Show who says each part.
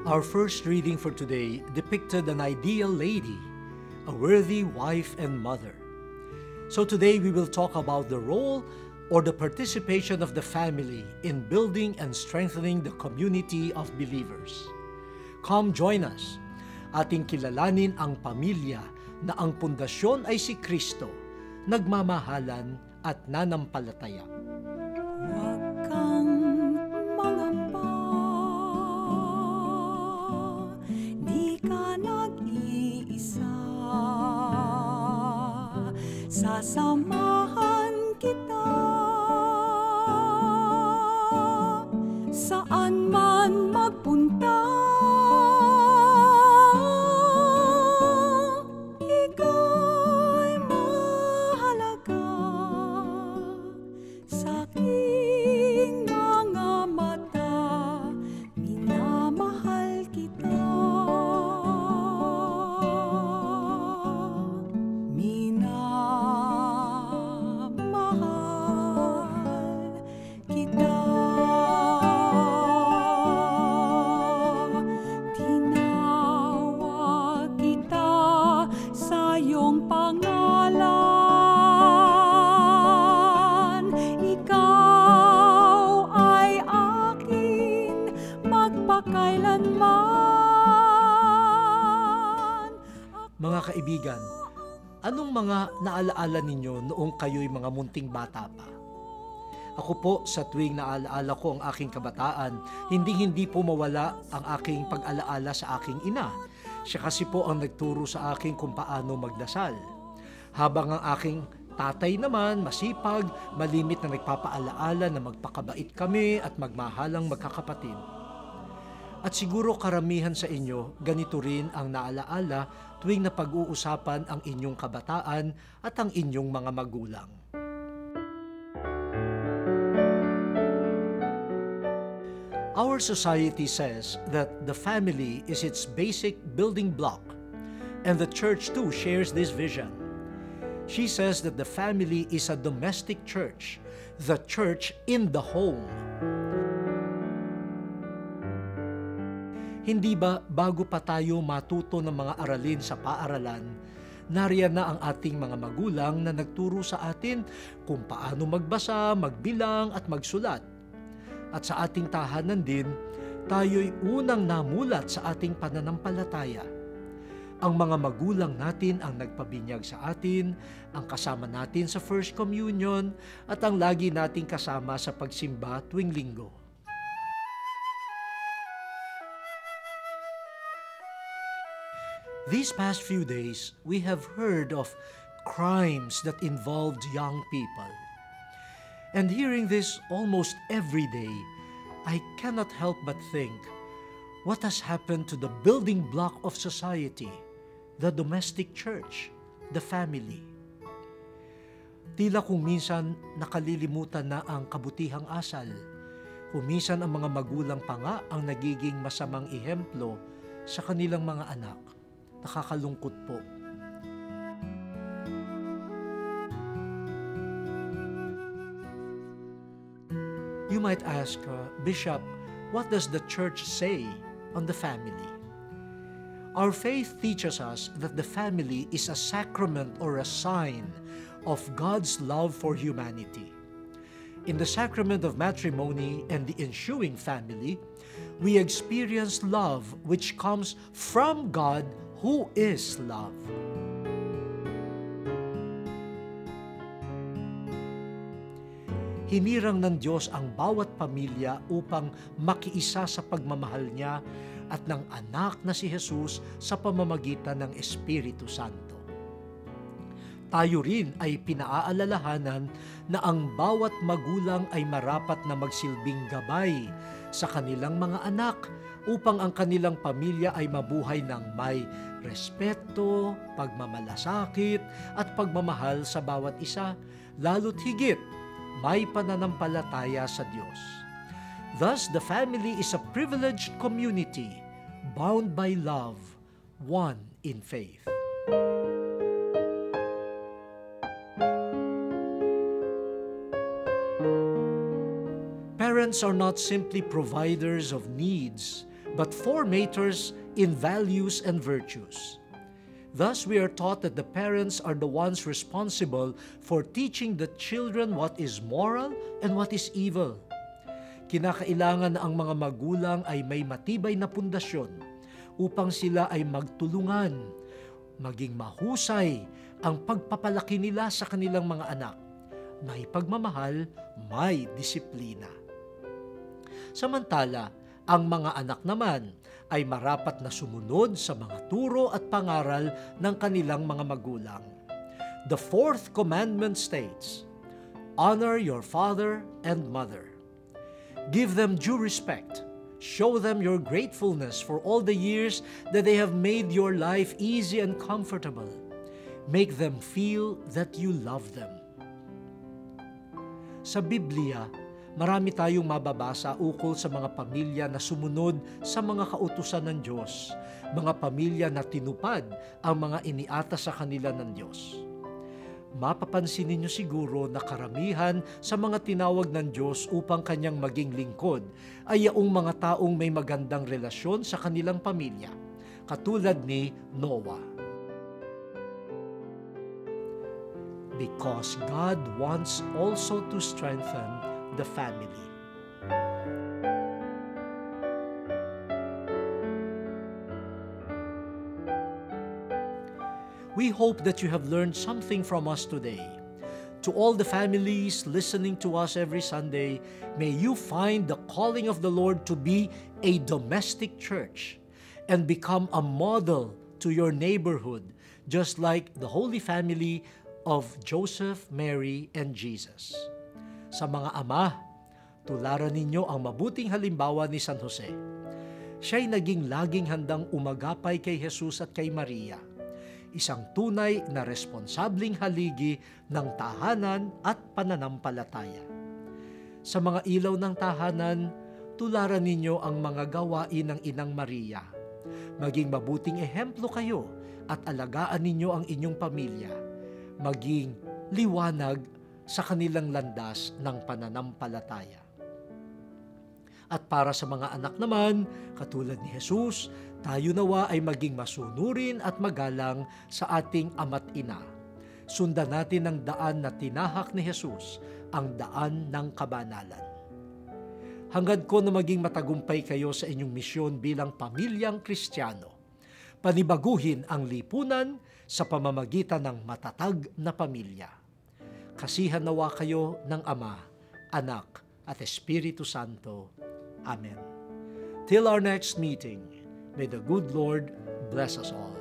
Speaker 1: Our first reading for today depicted an ideal lady, a worthy wife and mother. So today we will talk about the role or the participation of the family in building and strengthening the community of believers. Come join us. Ating kilalanin ang pamilya na ang pundasyon ay si Kristo, nagmamahalan at nanampalataya.
Speaker 2: Huwag kang mangamba, di ka nag-iisa. Sasamahan kita, saan man magpunta. Ika'y mahalaga sa aking mga mata, minamahal kita. Minamahal kita. Tinawag kita sa iyong pangalan. Ikaw ay akin magpakailanman.
Speaker 1: Mga kaibigan, anong mga naalaala ninyo noong kayo'y mga munting bata pa? Ako po, sa tuwing naalaala ko ang aking kabataan, hindi po mawala ang aking pag-alaala sa aking ina. Siya kasi po ang nagturo sa akin kung paano magdasal. Habang ang aking tatay naman, masipag, malimit na nagpapaalaala na magpakabait kami at magmahalang magkakapatid. At siguro karamihan sa inyo, ganito rin ang naalaala tuwing napag-uusapan ang inyong kabataan at ang inyong mga magulang. Our society says that the family is its basic building block, and the church too shares this vision. She says that the family is a domestic church, the church in the home. Hindi ba bago pa tayo matuto ng mga aralin sa paaralan, nariyan na ang ating mga magulang na nagturo sa atin kung paano magbasa, magbilang at magsulat. At sa ating tahanan din, tayo'y unang namulat sa ating pananampalataya. Ang mga magulang natin ang nagpabinyag sa atin, ang kasama natin sa First Communion, at ang lagi nating kasama sa pagsimba tuwing linggo. These past few days, we have heard of crimes that involved young people. And hearing this almost every day, I cannot help but think, what has happened to the building block of society, the domestic church, the family? Tila kung minsan nakalilimutan na ang kabutihang asal, kung minsan ang mga magulang pa nga ang nagiging masamang ehemplo sa kanilang mga anak. Nakakalungkot po. You might ask, Bishop, what does the church say on the family? Our faith teaches us that the family is a sacrament or a sign of God's love for humanity. In the sacrament of matrimony and the ensuing family, we experience love which comes from God who is love. Hinirang ng Diyos ang bawat pamilya upang makiisa sa pagmamahal niya at ng anak na si Jesus sa pamamagitan ng Espiritu Santo. Tayo rin ay pinaaalalahanan na ang bawat magulang ay marapat na magsilbing gabay sa kanilang mga anak upang ang kanilang pamilya ay mabuhay ng may respeto, pagmamalasakit at pagmamahal sa bawat isa, lalo't higit may pananampalataya sa Diyos. Thus, the family is a privileged community, bound by love, one in faith. Parents are not simply providers of needs, but formators in values and virtues. Thus, we are taught that the parents are the ones responsible for teaching the children what is moral and what is evil. Kinakailangan na ang mga magulang ay may matibay na pundasyon upang sila ay magtulungan, maging mahusay ang pagpapalaki nila sa kanilang mga anak. May pagmamahal, may disiplina. Samantala, ang mga anak naman ay marapat na sumunod sa mga turo at pangaral ng kanilang mga magulang. The fourth commandment states, "Honor your father and mother. Give them due respect. Show them your gratefulness for all the years that they have made your life easy and comfortable. Make them feel that you love them." Sa Biblia, marami tayong mababasa ukol sa mga pamilya na sumunod sa mga kautusan ng Diyos, mga pamilya na tinupad ang mga iniatas sa kanila ng Diyos. Mapapansin ninyo siguro na karamihan sa mga tinawag ng Diyos upang kanyang maging lingkod ay yaong mga taong may magandang relasyon sa kanilang pamilya, katulad ni Noah. Because God wants also to strengthen the family. We hope that you have learned something from us today. To all the families listening to us every Sunday, may you find the calling of the Lord to be a domestic church and become a model to your neighborhood, just like the Holy Family of Joseph, Mary, and Jesus. Sa mga ama, tularan ninyo ang mabuting halimbawa ni San Jose. Siya'y naging laging handang umagapay kay Jesus at kay Maria, isang tunay na responsabling haligi ng tahanan at pananampalataya. Sa mga ilaw ng tahanan, tularan ninyo ang mga gawain ng Inang Maria. Maging mabuting ehemplo kayo at alagaan ninyo ang inyong pamilya. Maging liwanag sa kanilang landas ng pananampalataya. At para sa mga anak naman, katulad ni Jesus, tayo nawa ay maging masunurin at magalang sa ating ama't ina. Sundan natin ang daan na tinahak ni Jesus, ang daan ng kabanalan. Hangad ko na maging matagumpay kayo sa inyong misyon bilang pamilyang Kristiyano. Panibaguhin ang lipunan sa pamamagitan ng matatag na pamilya. Kasihan nawa kayo ng Ama, Anak, at Espiritu Santo. Amen. Till our next meeting, may the good Lord bless us all.